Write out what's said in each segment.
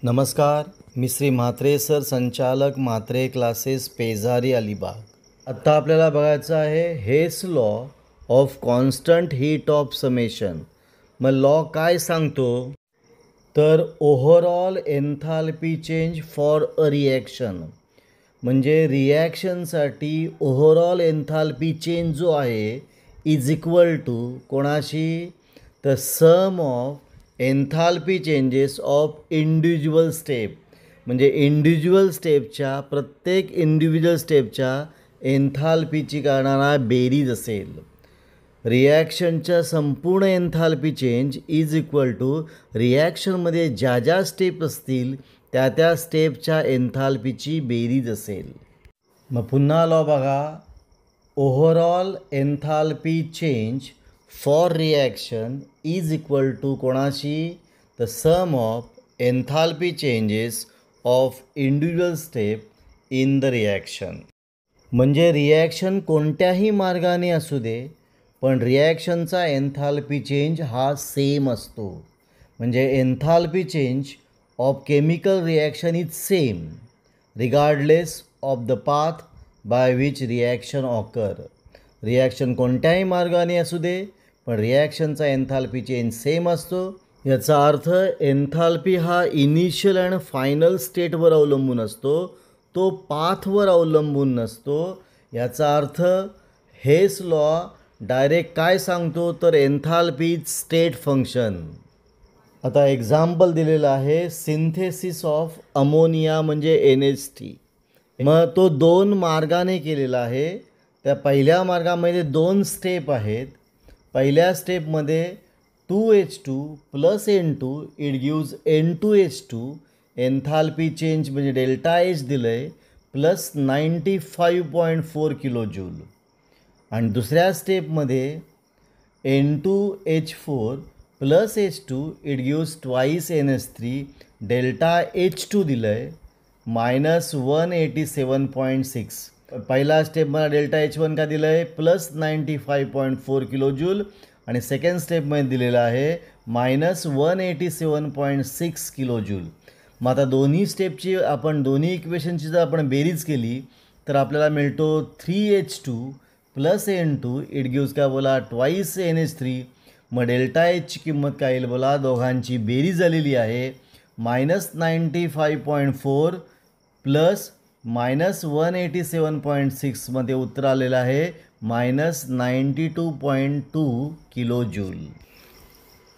नमस्कार, मी श्री म्हात्रे सर, संचालक म्हात्रे क्लासेस, पेजारी, अलिबाग. आत्ता आपल्याला बघायचं आहे Hess law of constant heat of summation. मग लॉ काय सांगतो तर overall enthalpy change for a reaction, म्हणजे रिॲक्शनसाठी ओव्हरऑल एन्थाल्पी चेंज जो आहे इज इक्वल टू कोणाशी, the sum of enthalpy changes of individual step, म्हणजे इंडिव्हिज्युअल स्टेपच्या प्रत्येक इंडिव्हिज्युअल स्टेपच्या एन्थाल्पीची करणारा बेरीज असेल. रिॲक्शनच्या संपूर्ण enthalpy change is equal to रिॲक्शनमध्ये ज्या ज्या स्टेप असतील त्या त्या स्टेपच्या एन्थाल्पीची बेरीज असेल. मग पुन्हा लॉ बघा, overall enthalpy change for reaction is equal to कोणाशी, the sum of enthalpy changes of individual step in the reaction. म्हणजे रिॲक्शन कोणत्याही मार्गाने असू दे पण रिॲक्शनचा एन्थाल्पी चेंज हा सेम असतो. म्हणजे enthalpy change of chemical reaction is same regardless of the path by which reaction occur. Reaction कोणत्याही मार्गाने असू दे पण रिॲक्शनचा एन्थाल्पी चेंज सेम असतो. याचा अर्थ एन्थाल्पी हा इनिशियल आणि फायनल स्टेटवर अवलंबून असतो, तो पाथवर अवलंबून नसतो. याचा अर्थ हेस लॉ डायरेक्ट काय सांगतो तर एन्थाल्पी स्टेट फंक्शन. आता एक्झाम्पल दिलेलं आहे, सिंथेसिस ऑफ अमोनिया म्हणजे NH3. मग तो दोन मार्गाने केलेला आहे. त्या पहिल्या मार्गामध्ये दोन स्टेप आहेत. पहिल्या स्टेपमध्ये 2H2 plus N2 it gives N2H2, enthalpy change म्हणजे डेल्टा H दिलं आहे प्लस 95.4 किलो जूल. आणि दुसऱ्या स्टेपमध्ये N2H4 plus H2 it gives twice NH3, delta H2 दिलं आहे -187.6. पहिला स्टेपमध्ये डेल्टा H1 का दिलं आहे प्लस 95.4 किलो जूल आणि सेकंड स्टेपमध्ये दिलेलं आहे -187.6 किलो जूल. मग आता दोन्ही स्टेपची आपण दोन्ही इक्वेशनची जर आपण बेरीज केली तर आपल्याला मिळतो 3H2 plus N2 it gives काय बोला ट्वाईस NH3. मग डेल्टा Hची किंमत काय येईल बोला, दोघांची बेरीज झालेली आहे -95.4 प्लस -187.6 मध्ये उत्तर आलेलं आहे -92.2 किलो जूल.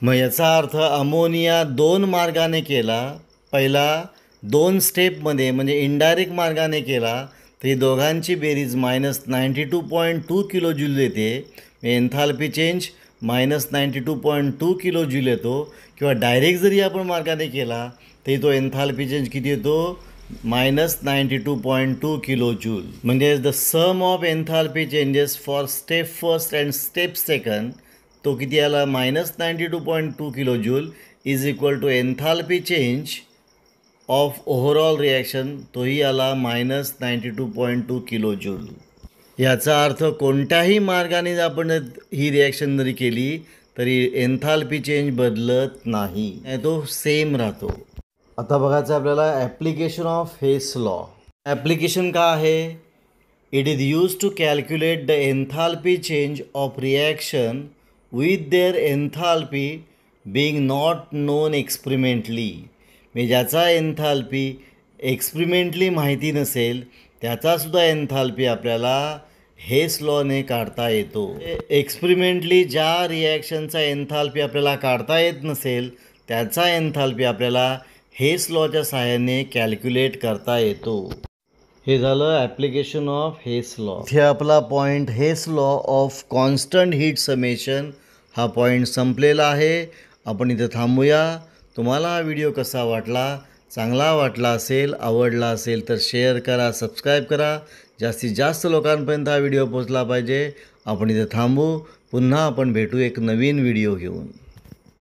मग याचा अर्थ अमोनिया दोन मार्गाने केला. पहिला दोन स्टेपमध्ये म्हणजे इनडायरेक्ट मार्गाने केला तर ही दोघांची बेरीज -92.2 किलो जूल येते. एन्थाल्पी चेंज -92.2 किलो जूल येतो. किंवा डायरेक्ट जरी आपण मार्गाने केला तरी तो एन्थाल्पी चेंज किती येतो -92.2 किलो जूल. म्हणजे the sum of enthalpy changes for step first and step second तो किती आला -92.2 kilo joule is equal to enthalpy change of overall reaction, तोही आला -92.2 किलो जूल. याचा अर्थ कोणत्याही मार्गाने आपण ही रिॲक्शन जरी केली तरी एन्थाल्पी चेंज बदलत नाही, तो सेम राहतो. आता बघायचं आपल्याला application of Hess law. Application का आहे, it is use to calculate the enthalpy change of reaction with their enthalpy being not known experimentally. म्हणजे ज्याचा एन्थाल्पी एक्सपेरिमेंटली माहिती नसेल त्याचासुद्धा एन्थाल्पी आपल्याला हेस लॉने काढता येतो. एक्सपेरिमेंटली ज्या रिॲक्शनचा एन्थाल्पी आपल्याला काढता येत नसेल त्याचा एन्थाल्पी आपल्याला हेस लॉच्या सहाय्याने कॅल्क्युलेट करता येतो. हे झालं ॲप्लिकेशन ऑफ हेस लॉ. इथे आपला point Hess law of constant heat summation हा पॉईंट संपलेला आहे. आपण इथे थांबूया. तुम्हाला हा व्हिडिओ कसा वाटला, चांगला वाटला असेल, आवडला असेल तर शेअर करा, सबस्क्राईब करा. जास्तीत जास्त लोकांपर्यंत हा व्हिडिओ पोचला पाहिजे. आपण इथे थांबू. पुन्हा आपण भेटू एक नवीन व्हिडिओ घेऊन.